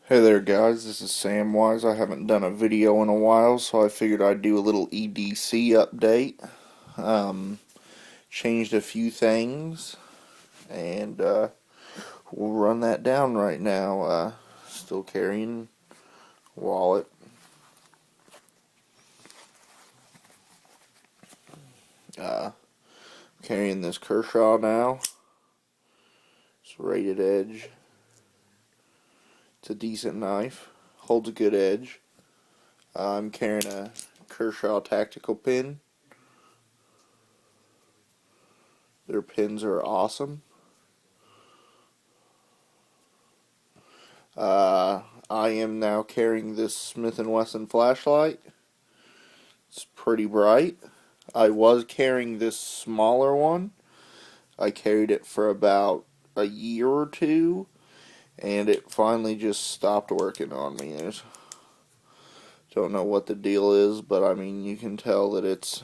Hey there guys, this is Samwise. I haven't done a video in a while, so I figured I'd do a little EDC update. Um, Changed a few things, and we'll run that down right now. Still carrying wallet. Carrying this Kershaw now. It's rated edge. It's a decent knife. Holds a good edge. I'm carrying a Kershaw tactical pin. Their pins are awesome. I am now carrying this Smith & Wesson flashlight. It's pretty bright. I was carrying this smaller one. I carried it for about a year or two, and it finally just stopped working on me. Don't know what the deal is, but I mean, you can tell that it's,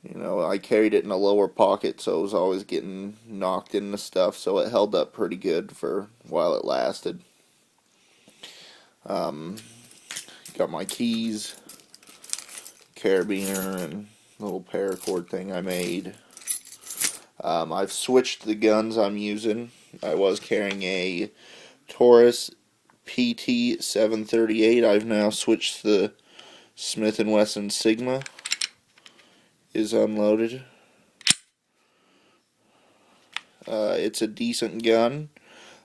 I carried it in a lower pocket, so it was always getting knocked into stuff, so it held up pretty good for while it lasted. Got my keys, carabiner, and little paracord thing I made. I've switched the guns I'm using. I was carrying a Taurus PT 738. I've now switched the Smith & Wesson Sigma. Is unloaded. It's a decent gun.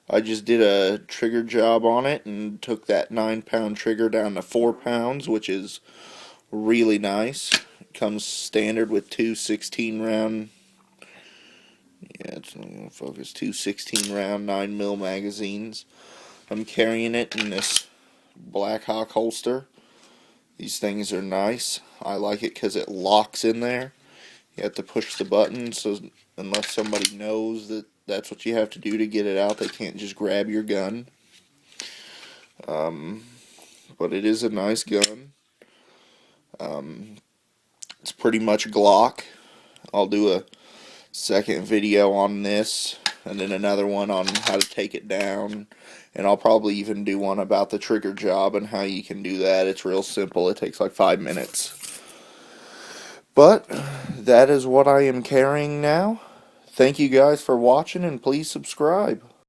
I just did a trigger job on it and took that 9-pound trigger down to 4 pounds, which is really nice. It comes standard with two 16-round. Yeah, it's not going to focus. Two 16-round 9mm magazines. I'm carrying it in this Black Hawk holster. These things are nice. I like it because it locks in there. You have to push the button, so unless somebody knows that that's what you have to do to get it out, they can't just grab your gun. But it is a nice gun. It's pretty much Glock. I'll do a second video on this, and then another one on how to take it down, and I'll probably even do one about the trigger job and how you can do that. It's real simple. It takes like 5 minutes. But that is what I am carrying now. Thank you guys for watching, and please subscribe.